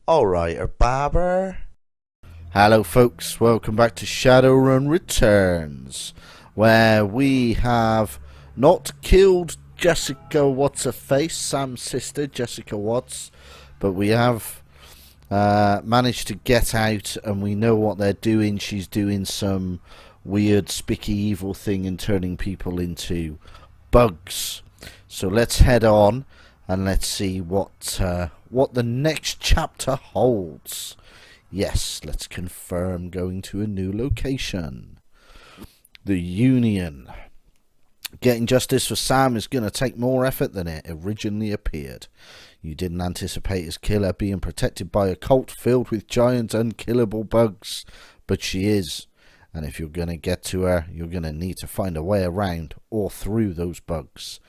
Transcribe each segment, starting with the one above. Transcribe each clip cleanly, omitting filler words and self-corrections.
Alright, Babber. Hello folks, welcome back to Shadowrun Returns, where we have not killed Jessica What's-Her-Face, Sam's sister, Jessica Watts, but we have managed to get out and we know what they're doing. She's doing some weird, spiky, evil thing and turning people into bugs. So let's head on and let's see what the next chapter holds. Yes, let's confirm going to a new location. The Union. Getting justice for Sam is going to take more effort than it originally appeared. You didn't anticipate his killer being protected by a cult filled with giant unkillable bugs, but she is. And if you're going to get to her, you're going to need to find a way around or through those bugs.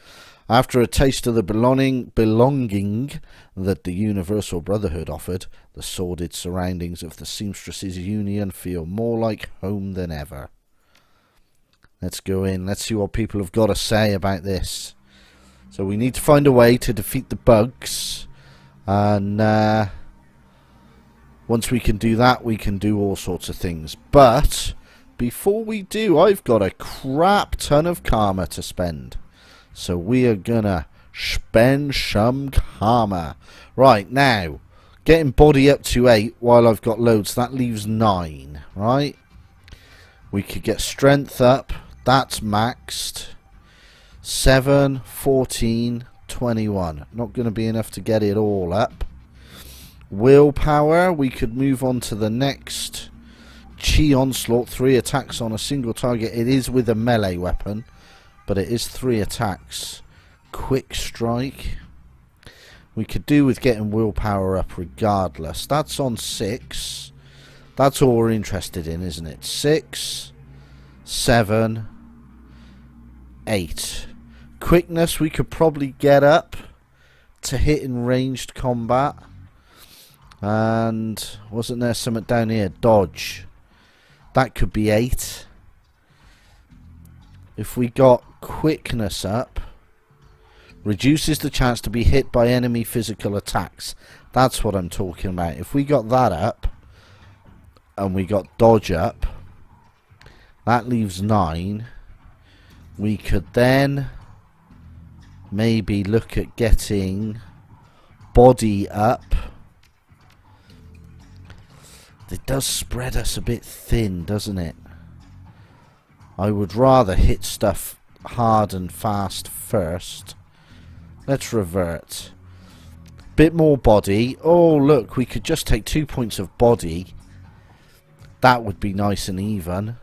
After a taste of the belonging that the Universal Brotherhood offered, the sordid surroundings of the Seamstresses Union feel more like home than ever. Let's go in. Let's see what people have got to say about this. So we need to find a way to defeat the bugs. And once we can do that, we can do all sorts of things. But before we do, I've got a crap ton of karma to spend. So we are gonna spend some karma. Right, now, getting body up to 8 while I've got loads, that leaves 9, right? We could get strength up, that's maxed. 7, 14, 21. Not going to be enough to get it all up. Willpower, we could move on to the next. Chi Onslaught, 3 attacks on a single target. It is with a melee weapon, but it is 3 attacks. Quick Strike. We could do with getting willpower up regardless. That's on 6. That's all we're interested in, isn't it? 6, 7, 8. Quickness we could probably get up to hit in ranged combat. And wasn't there something down here? Dodge. That could be 8. If we got quickness up, reduces the chance to be hit by enemy physical attacks. That's what I'm talking about. If we got that up and we got dodge up, that leaves 9. We could then maybe look at getting body up. It does spread us a bit thin, doesn't it? I would rather hit stuff hard and fast first. Let's revert. Bit more body. Oh, look, we could just take 2 points of body. That would be nice and even.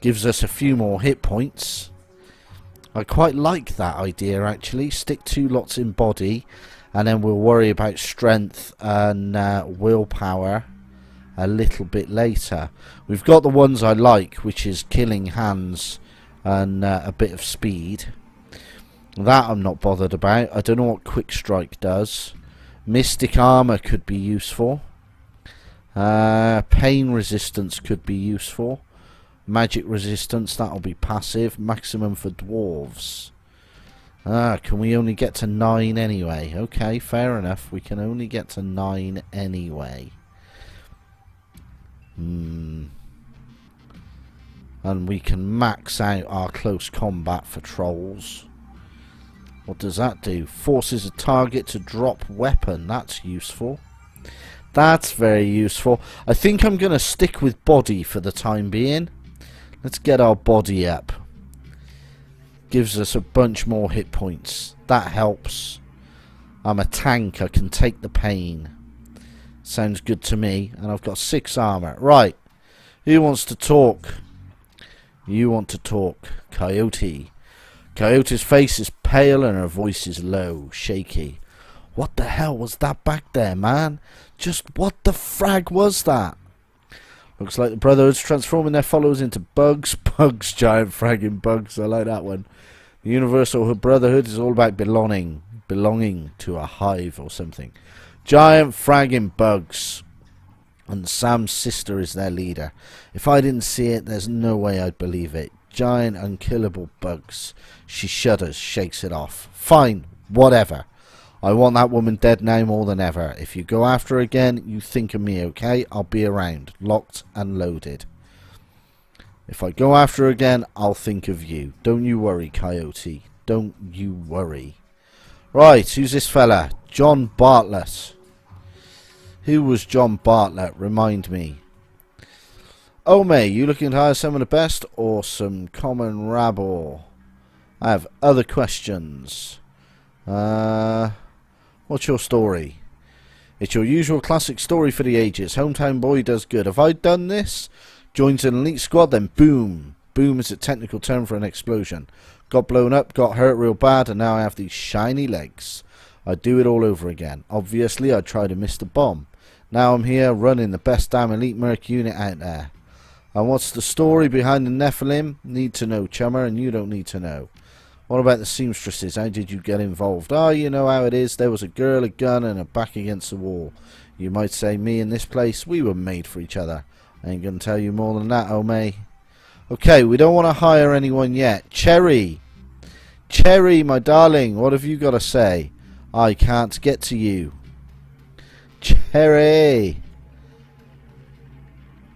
Gives us a few more hit points. I quite like that idea, actually. Stick 2 lots in body, and then we'll worry about strength and willpower a little bit later. We've got the ones I like, which is killing hands and a bit of speed. That I'm not bothered about. I don't know what quick strike does. Mystic armor could be useful. Pain resistance could be useful. Magic resistance, that'll be passive. Maximum for dwarves. Can we only get to 9 anyway? Okay, fair enough. We can only get to 9 anyway. And we can max out our close combat for trolls. What does that do? Forces a target to drop weapon. That's useful. That's very useful. I think I'm going to stick with body for the time being. Let's get our body up. Gives us a bunch more hit points. That helps. I'm a tank. I can take the pain. Sounds good to me. And I've got 6 armor. Right. Who wants to talk? You want to talk. Coyote. Coyote's face is pale and her voice is low, shaky. What the hell was that back there, man? Just what the frag was that? Looks like the Brotherhood's transforming their followers into bugs. Bugs, giant fragging bugs. I like that one. The Universal Brotherhood is all about belonging to a hive or something. Giant fragging bugs. And Sam's sister is their leader. If I didn't see it, there's no way I'd believe it. Giant unkillable bugs. She shudders, shakes it off. Fine, whatever. I want that woman dead now more than ever. If you go after her again, you think of me, okay? I'll be around, locked and loaded. If I go after her again, I'll think of you. Don't you worry, Coyote. Don't you worry. Right, who's this fella? John Bartlett. Who was John Bartlett? Remind me. Oh, May, you looking to hire some of the best or some common rabble? I have other questions. What's your story? It's your usual classic story for the ages. Hometown boy does good. Have I done this? Joins an elite squad, then boom. Boom is a technical term for an explosion. Got blown up, got hurt real bad, and now I have these shiny legs. I'd do it all over again. Obviously, I'd try to miss the bomb. Now I'm here running the best damn elite merc unit out there. And what's the story behind the Nephilim? Need to know, chummer, and you don't need to know. What about the seamstresses? How did you get involved? Oh, you know how it is. There was a girl, a gun, and a back against the wall. You might say me in this place, we were made for each other. I ain't going to tell you more than that, oh May. Okay, we don't want to hire anyone yet. Cherry! Cherry, my darling, what have you got to say? I can't get to you. Cherry!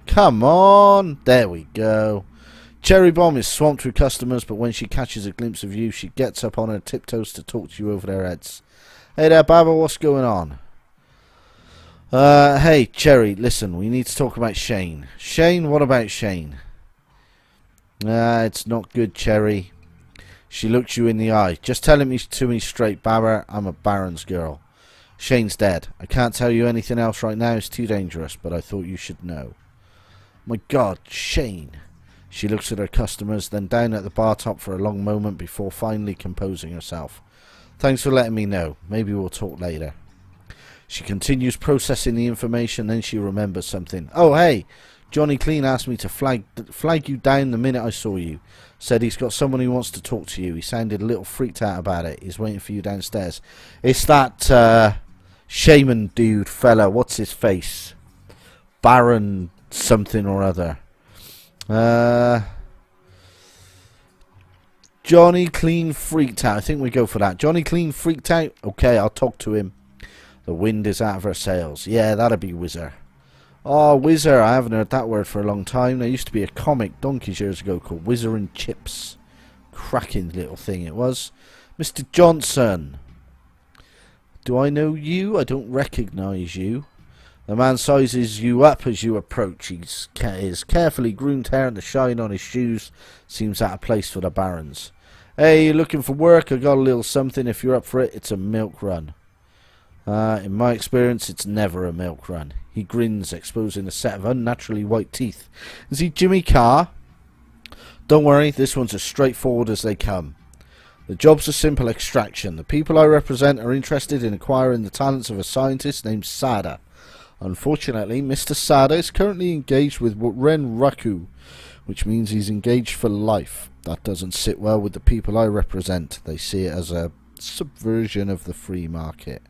Come on! There we go. Cherry Bomb is swamped with customers, but when she catches a glimpse of you, she gets up on her tiptoes to talk to you over their heads. Hey there, Babber, what's going on? Hey, Cherry, listen, we need to talk about Shane. Shane, what about Shane? It's not good, Cherry. She looks you in the eye. Just tell him to me straight, Babber. I'm a Baron's girl. Shane's dead. I can't tell you anything else right now. It's too dangerous, but I thought you should know. My God, Shane. She looks at her customers, then down at the bar top for a long moment before finally composing herself. Thanks for letting me know. Maybe we'll talk later. She continues processing the information, then she remembers something. Oh, hey! Johnny Clean asked me to flag you down the minute I saw you. Said he's got someone who wants to talk to you. He sounded a little freaked out about it. He's waiting for you downstairs. It's that shaman dude fella. What's his face? Baron something or other. Johnny Clean freaked out. I think we go for that. Johnny Clean freaked out. Okay, I'll talk to him. The wind is out of her sails. Yeah, that'll be Whizzer. Oh, Whizzer. I haven't heard that word for a long time. There used to be a comic donkeys years ago called Whizzer and Chips. Cracking little thing it was. Mr. Johnson. Do I know you? I don't recognise you. The man sizes you up as you approach. His carefully groomed hair and the shine on his shoes seems out of place for the barons. Hey, you looking for work? I got a little something. If you're up for it, it's a milk run. In my experience, it's never a milk run. He grins, exposing a set of unnaturally white teeth. Is he Jimmy Carr? Don't worry, this one's as straightforward as they come. The job's a simple extraction. The people I represent are interested in acquiring the talents of a scientist named Sada. Unfortunately, Mr. Sada is currently engaged with Ren Raku, which means he's engaged for life. That doesn't sit well with the people I represent. They see it as a subversion of the free market.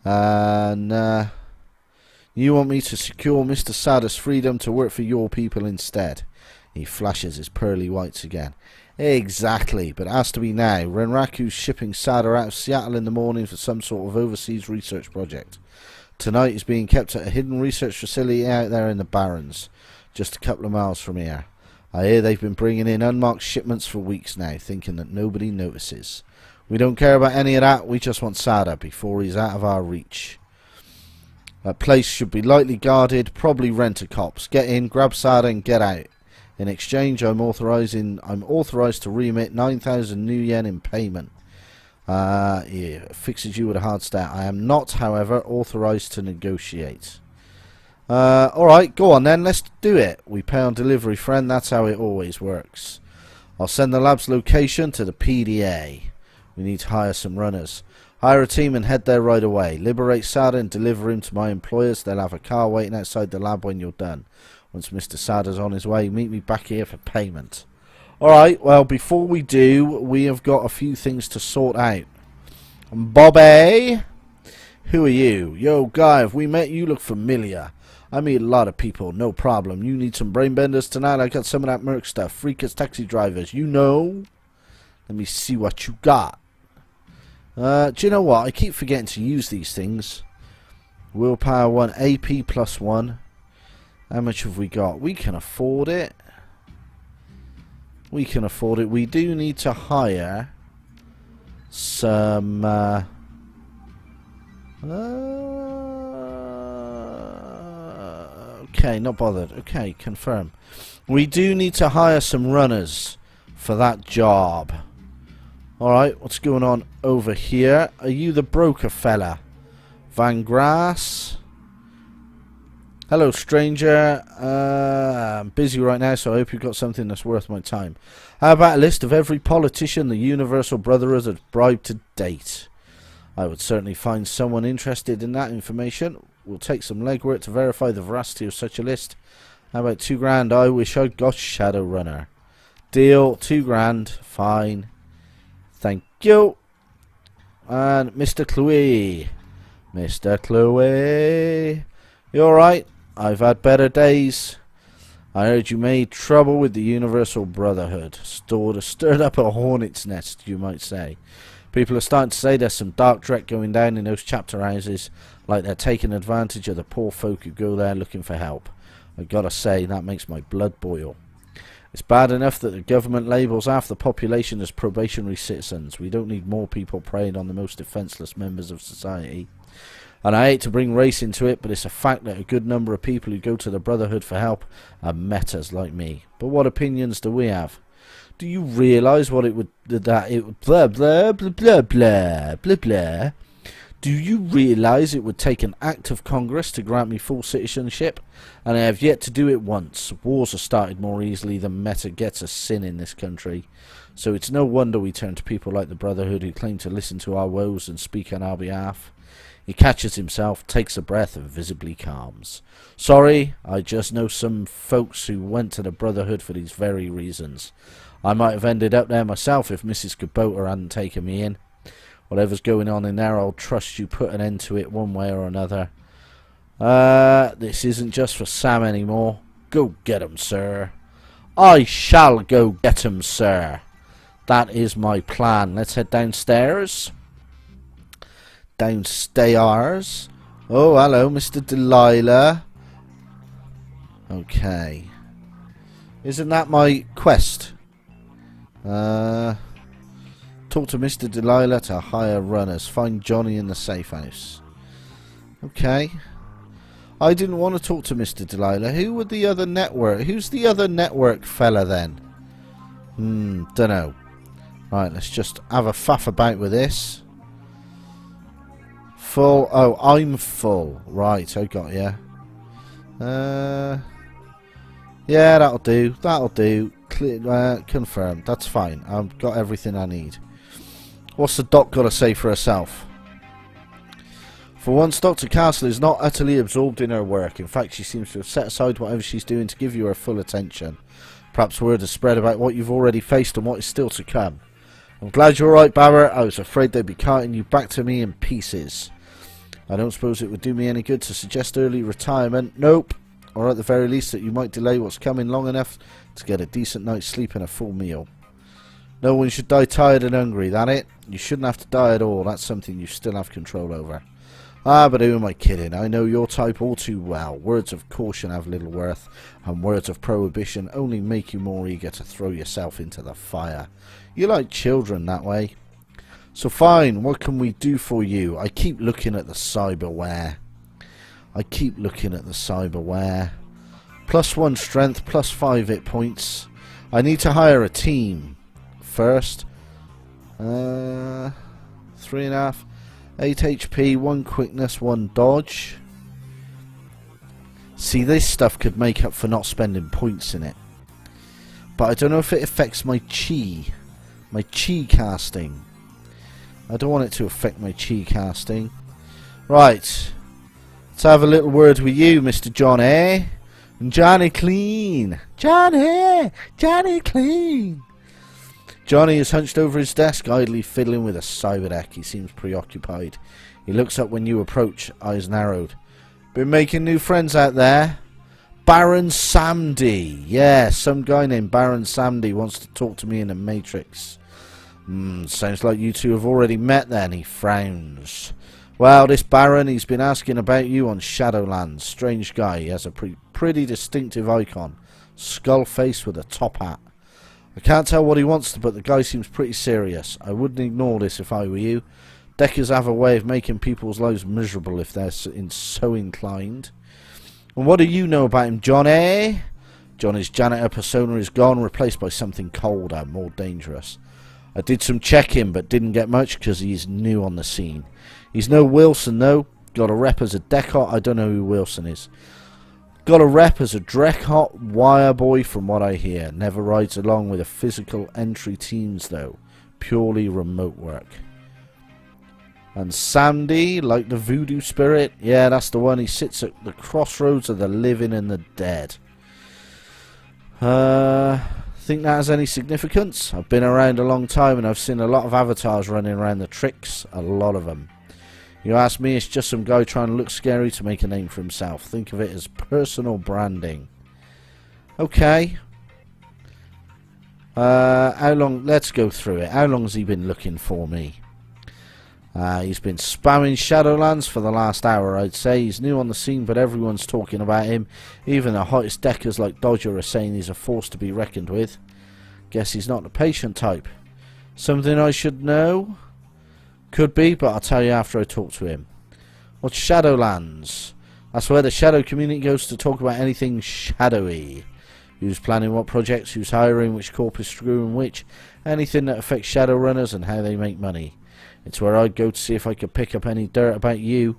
And you want me to secure Mr. Sada's freedom to work for your people instead. He flashes his pearly whites again. Exactly, but it has to be now. Renraku's shipping Sada out of Seattle in the morning for some sort of overseas research project. Tonight he's being kept at a hidden research facility out there in the Barrens, just a couple of miles from here. I hear they've been bringing in unmarked shipments for weeks now, thinking that nobody notices. We don't care about any of that, we just want Sada before he's out of our reach. That place should be lightly guarded, probably rent-a-cops. Get in, grab Sada and get out. In exchange, I'm authorized to remit 9,000 new yen in payment. Yeah, fixes you with a hard start. I am not, however, authorized to negotiate. Alright, go on then, let's do it. We pay on delivery, friend, that's how it always works. I'll send the lab's location to the PDA. We need to hire some runners. Hire a team and head there right away. Liberate Sada and deliver him to my employers. They'll have a car waiting outside the lab when you're done. Once Mr. Sada's on his way, meet me back here for payment. Alright, well, before we do, we have got a few things to sort out. Bobby? Who are you? Yo, guy, have we met? You look familiar. I meet a lot of people, no problem. You need some brainbenders tonight? I got some of that merc stuff. Freak as taxi drivers, you know? Let me see what you got. Do you know what? I keep forgetting to use these things. Willpower 1, AP plus 1. How much have we got? We can afford it. We can afford it. We do need to hire some... okay, not bothered. Okay, confirm. We do need to hire some runners for that job. Alright, what's going on over here? Are you the broker fella? Van Grass? Hello, stranger. I'm busy right now, so I hope you've got something that's worth my time. How about a list of every politician the Universal Brotherhood has bribed to date? I would certainly find someone interested in that information. We'll take some legwork to verify the veracity of such a list. How about 2 grand? I wish I'd got Shadowrunner. Deal, 2 grand. Fine. Thank you. And Mr. Chloe. Mr. Chloe. You alright? I've had better days. I heard you made trouble with the Universal Brotherhood. Stirred up a hornet's nest, you might say. People are starting to say there's some dark dreck going down in those chapter houses, like they're taking advantage of the poor folk who go there looking for help. I gotta say, that makes my blood boil. It's bad enough that the government labels half the population as probationary citizens. We don't need more people preying on the most defenceless members of society. And I hate to bring race into it, but it's a fact that a good number of people who go to the Brotherhood for help are metas like me. But what opinions do we have? Do you realise what it would... blah, blah, blah, blah, blah, blah, blah. Do you realise it would take an act of Congress to grant me full citizenship? And I have yet to do it once. Wars are started more easily than meta gets a sin in this country. So it's no wonder we turn to people like the Brotherhood who claim to listen to our woes and speak on our behalf. He catches himself, takes a breath, and visibly calms. Sorry, I just know some folks who went to the Brotherhood for these very reasons. I might have ended up there myself if Mrs. Kubota hadn't taken me in. Whatever's going on in there, I'll trust you put an end to it one way or another. This isn't just for Sam anymore. Go get him, sir. I shall go get him, sir. That is my plan. Let's head downstairs. Downstairs. Oh, hello, Mr. Delilah. Okay. Isn't that my quest? Talk to Mr. Delilah to hire runners. Find Johnny in the safe house. Okay. I didn't want to talk to Mr. Delilah. Who would the other network? Who's the other network fella then? Dunno. Right, let's just have a faff about with this. Full. Oh, I'm full. Right, I got ya. Yeah, that'll do. That'll do. Confirmed. That's fine. I've got everything I need. What's the doc got to say for herself? For once, Dr. Castle is not utterly absorbed in her work. In fact, she seems to have set aside whatever she's doing to give you her full attention. Perhaps word has spread about what you've already faced and what is still to come. I'm glad you're alright, Babber. I was afraid they'd be carting you back to me in pieces. I don't suppose it would do me any good to suggest early retirement. Nope. Or at the very least that you might delay what's coming long enough to get a decent night's sleep and a full meal. No one should die tired and hungry, that it? You shouldn't have to die at all. That's something you still have control over. Ah, but who am I kidding? I know your type all too well. Words of caution have little worth, and words of prohibition only make you more eager to throw yourself into the fire. You like children that way. So fine, what can we do for you? I keep looking at the cyberware. +1 strength, +5 hit points. I need to hire a team first. 3.5. 8 HP, 1 quickness, 1 dodge. See, this stuff could make up for not spending points in it. But I don't know if it affects my chi. My chi casting. I don't want it to affect my chi casting. Right. Let's have a little word with you, Mr. Johnny. Johnny Clean. Johnny Clean. Johnny is hunched over his desk, idly fiddling with a cyberdeck. He seems preoccupied. He looks up when you approach, eyes narrowed. Been making new friends out there? Baron Samdi. Yeah, some guy named Baron Samdi wants to talk to me in the Matrix. Sounds like you two have already met then, he frowns. Well, this Baron, he's been asking about you on Shadowlands. Strange guy, he has a pretty distinctive icon. Skull face with a top hat. I can't tell what he wants, but the guy seems pretty serious. I wouldn't ignore this if I were you. Deckers have a way of making people's lives miserable if they're so inclined. And what do you know about him, Johnny? Johnny's janitor persona is gone, replaced by something colder, more dangerous. I did some checking, but didn't get much because he's new on the scene. He's no Wilson, though. Got a rep as a Deckhot. I don't know who Wilson is. Got a rep as a Dreckhot wire boy from what I hear. Never rides along with the physical entry teams, though. Purely remote work. And Sandy, like the voodoo spirit. Yeah, that's the one. He sits at the crossroads of the living and the dead. Think that has any significance? I've been around a long time and I've seen a lot of avatars running around the tricks. A lot of them. You ask me, it's just some guy trying to look scary to make a name for himself. Think of it as personal branding. Okay. How long? Let's go through it. How long has he been looking for me? He's been spamming Shadowlands for the last hour, I'd say. He's new on the scene, but everyone's talking about him. Even the hottest deckers like Dodger are saying he's a force to be reckoned with. Guess he's not the patient type. Something I should know? Could be, but I'll tell you after I talk to him. What's Shadowlands? That's where the shadow community goes to talk about anything shadowy. Who's planning what projects, who's hiring, which corp is screwing which, anything that affects Shadowrunners and how they make money. It's where I'd go to see if I could pick up any dirt about you.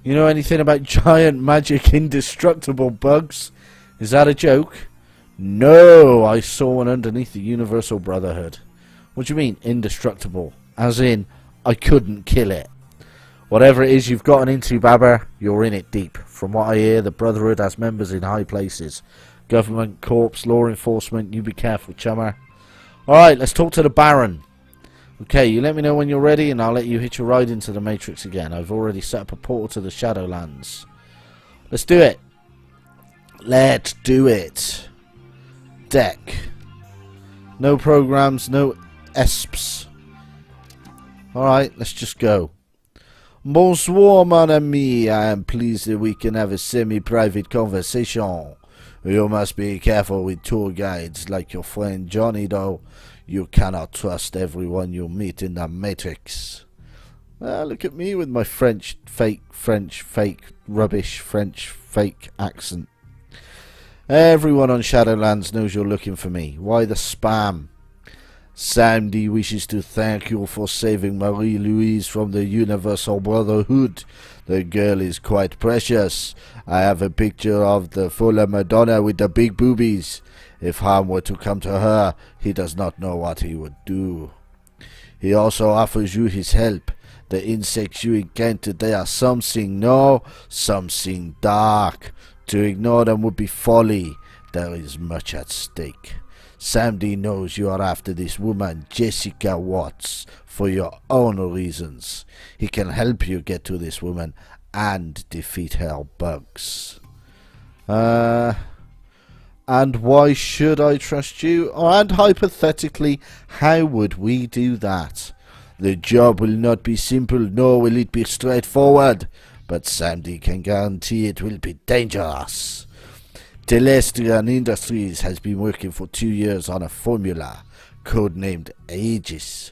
You know anything about giant magic indestructible bugs? Is that a joke? No, I saw one underneath the Universal Brotherhood. What do you mean, indestructible? As in, I couldn't kill it. Whatever it is you've gotten into, Babber, you're in it deep. From what I hear, the Brotherhood has members in high places. Government, corps, law enforcement, you be careful, chummer. Alright, let's talk to the Baron. Okay, you let me know when you're ready and I'll let you hitch a ride into the Matrix again. I've already set up a portal to the Shadowlands. Let's do it. Let's do it. Deck. No programs, no ESPs. Alright, let's just go. Bonsoir, mon ami. I am pleased that we can have a semi-private conversation. You must be careful with tour guides like your friend Johnny, though. You cannot trust everyone you meet in the Matrix. Look at me with my French fake rubbish French fake accent. Everyone on Shadowlands knows you're looking for me. Why the spam? Sandy wishes to thank you for saving Marie-Louise from the Universal Brotherhood. The girl is quite precious. I have a picture of the fuller Madonna with the big boobies. If harm were to come to her, he does not know what he would do. He also offers you his help. The insects you encountered, they are something dark. To ignore them would be folly. There is much at stake. Sandy knows you are after this woman, Jessica Watts, for your own reasons. He can help you get to this woman and defeat her bugs. And why should I trust you? And hypothetically, how would we do that? The job will not be simple, nor will it be straightforward, but Sandy can guarantee it will be dangerous. Telestian Industries has been working for 2 years on a formula, codenamed Aegis.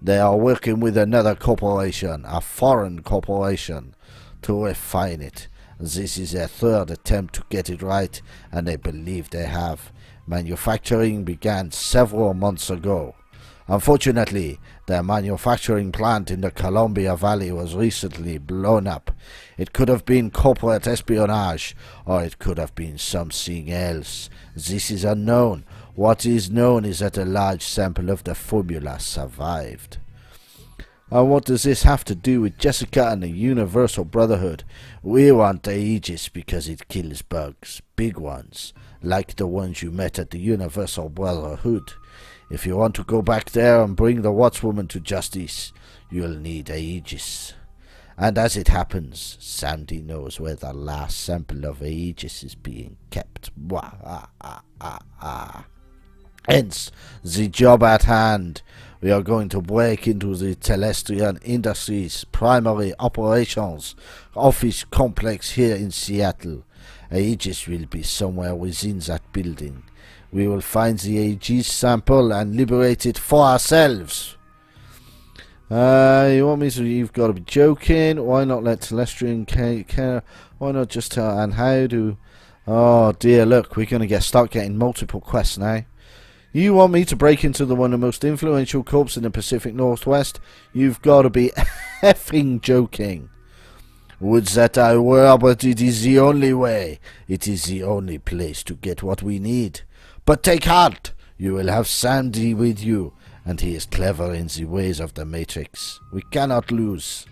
They are working with another corporation, a foreign corporation, to refine it. This is their third attempt to get it right, and they believe they have. Manufacturing began several months ago. Unfortunately, their manufacturing plant in the Columbia Valley was recently blown up. It could have been corporate espionage, or it could have been something else. This is unknown. What is known is that a large sample of the formula survived. And what does this have to do with Jessica and the Universal Brotherhood? We want the Aegis because it kills bugs, big ones, like the ones you met at the Universal Brotherhood. If you want to go back there and bring the Watchwoman to justice, you'll need Aegis. And as it happens, Sandy knows where the last sample of Aegis is being kept. Hence, the job at hand. We are going to break into the Telestrian Industries primary operations office complex here in Seattle. Aegis will be somewhere within that building. We will find the Aegis sample and liberate it for ourselves. You want me to? You've got to be joking. Why not let Telestrian care? Why not just tell? And how do? Oh dear, look, we're going to start getting multiple quests now. You want me to break into one of the most influential corps in the Pacific Northwest? You've got to be effing joking. Would that I were, but it is the only way. It is the only place to get what we need. But take heart, you will have Sandy with you, and he is clever in the ways of the Matrix. We cannot lose.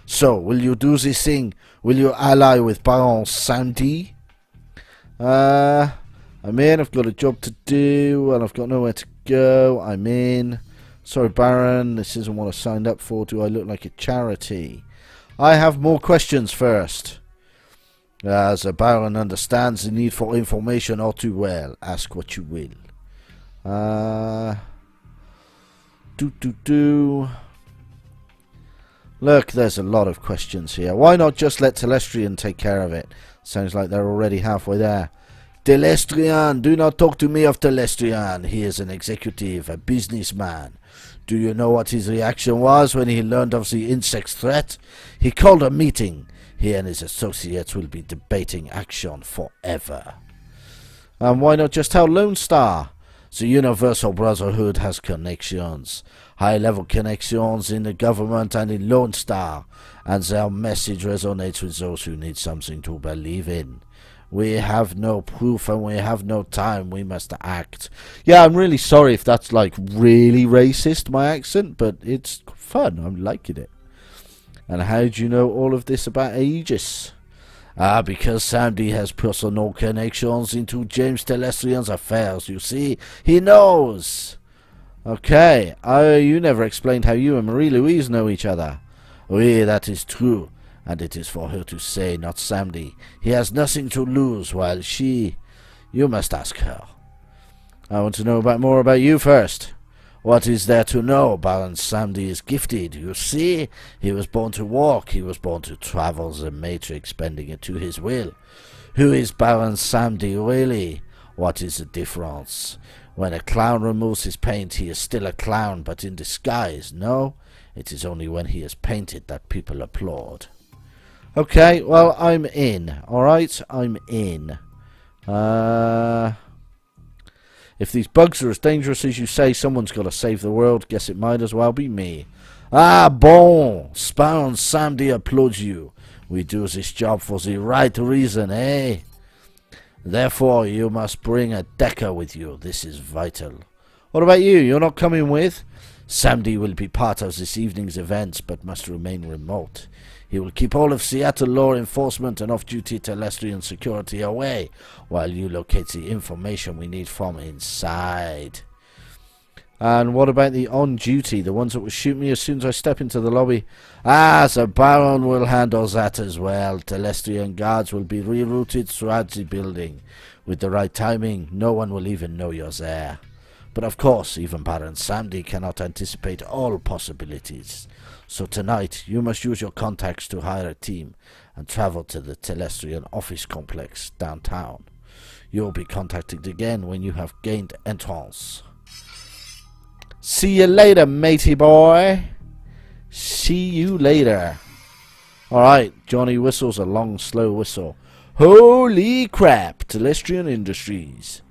So, will you do this thing? Will you ally with Baron Sandy? I'm in, I've got a job to do, and I've got nowhere to go. I'm in. Sorry, Baron, this isn't what I signed up for. Do I look like a charity? I have more questions first. As a Baron understands the need for information all too well. Ask what you will. Look, there's a lot of questions here. Why not just let Telestrian take care of it? Sounds like they're already halfway there. Telestrian, do not talk to me of Telestrian. He is an executive, a businessman. Do you know what his reaction was when he learned of the insect threat? He called a meeting. He and his associates will be debating action forever. And why not just tell Lone Star? The Universal Brotherhood has connections. High-level connections in the government and in Lone Star. And their message resonates with those who need something to believe in. We have no proof and we have no time. We must act. Yeah, I'm really sorry if that's like really racist, my accent, but it's fun. I'm liking it. And how do you know all of this about Aegis? Because Sandy has personal connections into James Telestrian's affairs, you see. He knows. Okay, you never explained how you and Marie-Louise know each other. Oui, that is true. And it is for her to say, not Sandy. He has nothing to lose, while she... You must ask her. I want to know more about you first. What is there to know? Baron Sandy is gifted, you see. He was born to walk. He was born to travel the Matrix, bending it to his will. Who is Baron Sandy really? What is the difference? When a clown removes his paint, he is still a clown, but in disguise, no? It is only when he is painted that people applaud. Okay, well, I'm in. Alright, I'm in. If these bugs are as dangerous as you say, someone's got to save the world. Guess it might as well be me. Ah, bon. Baron Sandy applauds you. We do this job for the right reason, eh? Therefore, you must bring a decker with you. This is vital. What about you? You're not coming with? Sandy will be part of this evening's events, but must remain remote. He will keep all of Seattle law enforcement and off-duty Telestrian security away, while you locate the information we need from inside. And what about the on-duty, the ones that will shoot me as soon as I step into the lobby? The Baron will handle that as well. Telestrian guards will be rerouted throughout the building. With the right timing, no one will even know you're there. But of course, even Baron Sandy cannot anticipate all possibilities. So tonight, you must use your contacts to hire a team and travel to the Telestrian office complex downtown. You will be contacted again when you have gained entrance. See you later, matey boy. See you later. Alright, Johnny whistles a long, slow whistle. Holy crap, Telestrian Industries.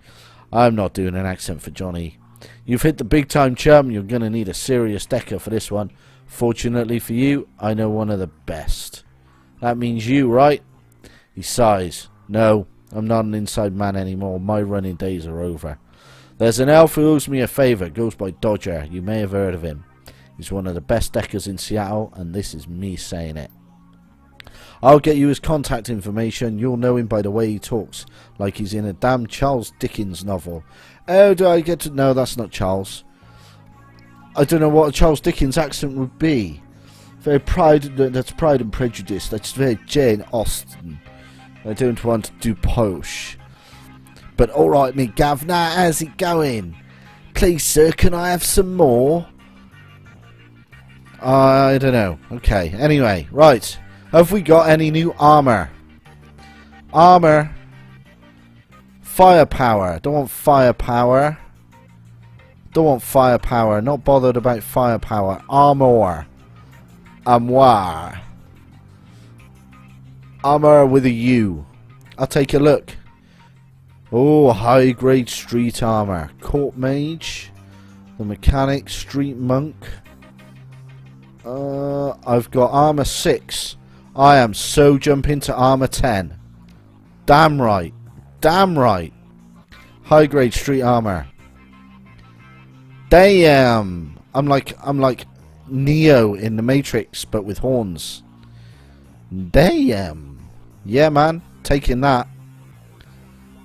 I'm not doing an accent for Johnny. You've hit the big time, chum. You're going to need a serious decker for this one. Fortunately for you, I know one of the best. That means you, right? He sighs. No, I'm not an inside man anymore. My running days are over. There's an elf who owes me a favour. Goes by Dodger. You may have heard of him. He's one of the best deckers in Seattle, and this is me saying it. I'll get you his contact information. You'll know him by the way he talks, like he's in a damn Charles Dickens novel. Oh, do I get to... No, that's not Charles. I don't know what a Charles Dickens accent would be. Very that's Pride and Prejudice. That's very Jane Austen. I don't want to do posh. But alright, me governor, how's it going? Please, sir, can I have some more? I don't know. Okay, anyway, right. Have we got any new armor? Armor. Firepower. Don't want firepower. Don't want firepower. Not bothered about firepower. Armor. Armoire. Armor with a U. I'll take a look. Oh, high grade street armor. Court mage. The mechanic. Street monk. I've got armor 6. I am so jumping to armor 10. Damn right. Damn right. High grade street armor. Damn. I'm like Neo in the Matrix, but with horns. Damn. Yeah, man. Taking that.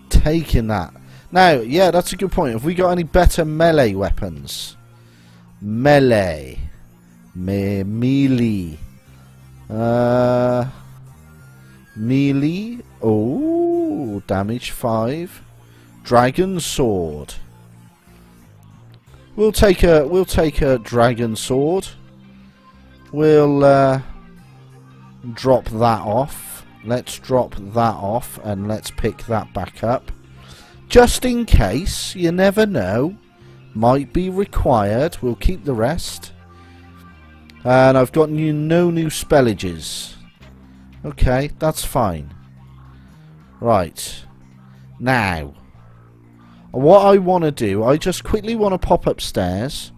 Taking that. Now, yeah, that's a good point. Have we got any better melee weapons? Melee. Melee. Melee. Oh, damage 5. Dragon sword. We'll take a dragon sword. We'll drop that off. Let's drop that off and let's pick that back up. Just in case, you never know. Might be required. We'll keep the rest. And I've got no new spellages. Okay, that's fine. Right. Now, what I want to do, I just quickly want to pop upstairs.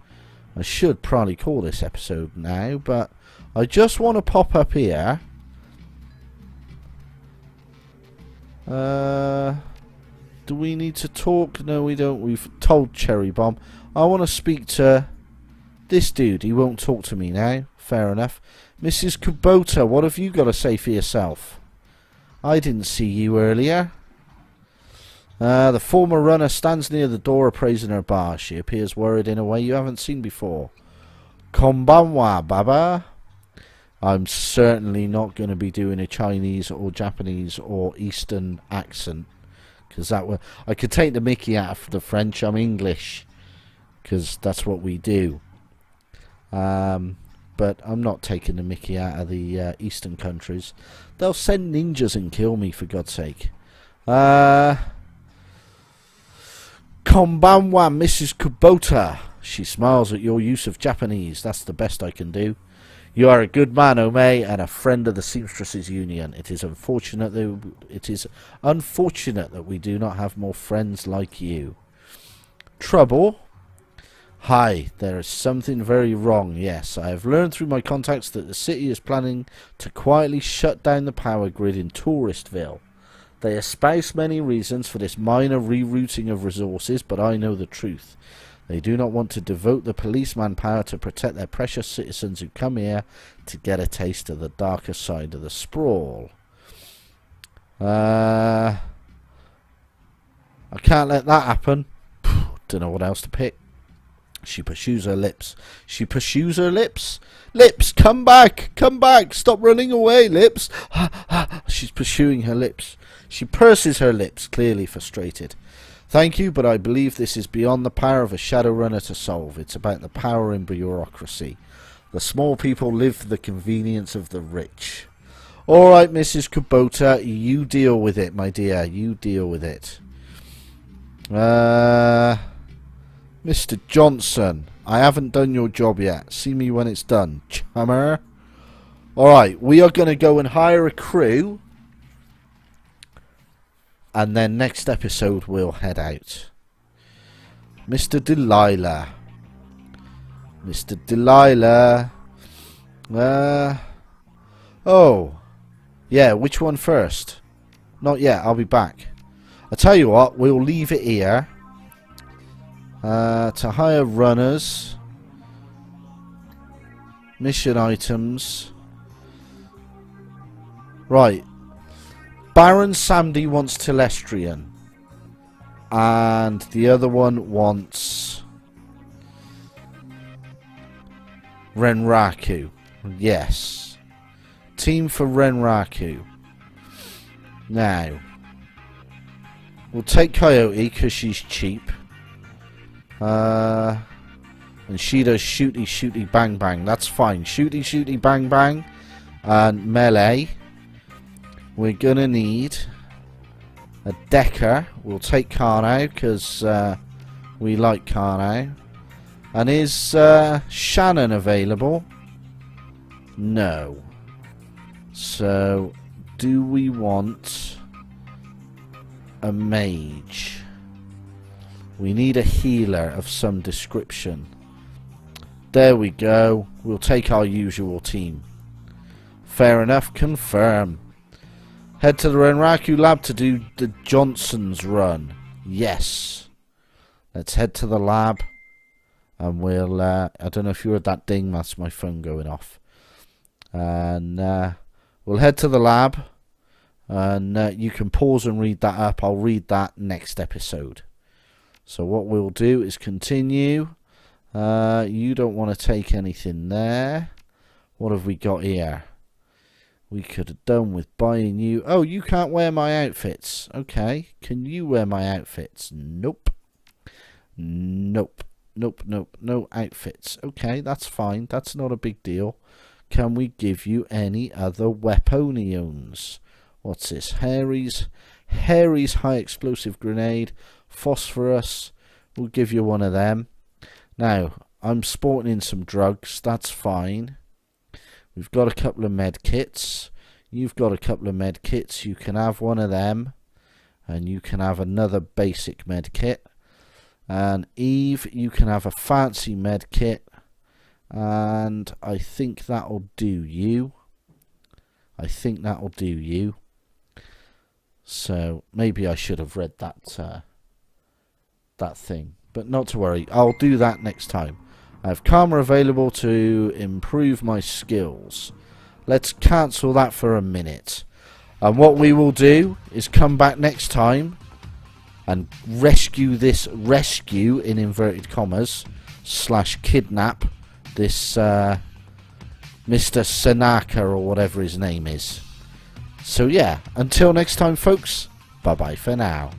I should probably call this episode now, but I just want to pop up here. Do we need to talk? No, we don't. We've told Cherry Bomb. I want to speak to this dude. He won't talk to me now. Fair enough. Mrs. Kubota, what have you got to say for yourself? I didn't see you earlier. The former runner stands near the door appraising her bar. She appears worried in a way you haven't seen before. Konbanwa, Babber. I'm certainly not going to be doing a Chinese or Japanese or Eastern accent. Because that would... I could take the mickey out of the French. I'm English. Because that's what we do. But I'm not taking the mickey out of the Eastern countries. They'll send ninjas and kill me, for God's sake. Konbanwa, Mrs. Kubota. She smiles at your use of Japanese. That's the best I can do. You are a good man, Ome, and a friend of the Seamstresses Union. It is unfortunate that we do not have more friends like you. Trouble? Hi, there is something very wrong. Yes, I have learned through my contacts that the city is planning to quietly shut down the power grid in Touristville. They espouse many reasons for this minor rerouting of resources, but I know the truth. They do not want to devote the police manpower to protect their precious citizens who come here to get a taste of the darker side of the sprawl. I can't let that happen. Don't know what else to pick. She pursues her lips. She pursues her lips. Lips, come back! Come back! Stop running away, lips! She's pursuing her lips. She purses her lips, clearly frustrated. Thank you, but I believe this is beyond the power of a Shadowrunner to solve. It's about the power in bureaucracy. The small people live for the convenience of the rich. All right, Mrs. Kubota, you deal with it, my dear. You deal with it. Mr. Johnson, I haven't done your job yet. See me when it's done, chummer. All right, we are going to go and hire a crew. And then next episode we'll head out. Mr. Delilah. Mr. Delilah. Oh. Yeah, which one first? Not yet, I'll be back. I'll tell you what, we'll leave it here. To hire runners. Mission items. Right. Baron Samdi wants Telestrian. And the other one wants Renraku. Yes. Team for Renraku. Now, we'll take Coyote because she's cheap. And she does shooty shooty bang bang. That's fine. Shooty shooty bang bang. And melee. We're gonna need a decker. We'll take Carno because we like Carno. And is Shannon available? No. So, do we want a mage? We need a healer of some description. There we go. We'll take our usual team. Fair enough. Confirm. Head to the Renraku lab to do the Johnson's run. Yes. Let's head to the lab. And we'll... I don't know if you heard that ding. That's my phone going off. And we'll head to the lab. And you can pause and read that up. I'll read that next episode. So what we'll do is continue. You don't want to take anything there. What have we got here? We could have done with buying you... Oh, you can't wear my outfits. Okay. Can you wear my outfits? Nope. Nope. Nope, nope. No outfits. Okay, that's fine. That's not a big deal. Can we give you any other weaponions? What's this? Harry's high explosive grenade. Phosphorus. We'll give you one of them. Now, I'm sporting in some drugs. That's fine. We've got a couple of med kits. You've got a couple of med kits. You can have one of them. And you can have another basic med kit. And Eve, you can have a fancy med kit. And I think that'll do you. I think that'll do you. So maybe I should have read that that thing. But not to worry. I'll do that next time. I have karma available to improve my skills. Let's cancel that for a minute. And what we will do is come back next time and rescue this, rescue in inverted commas, / kidnap this Mr. Sanaka or whatever his name is. So yeah, until next time folks, bye bye for now.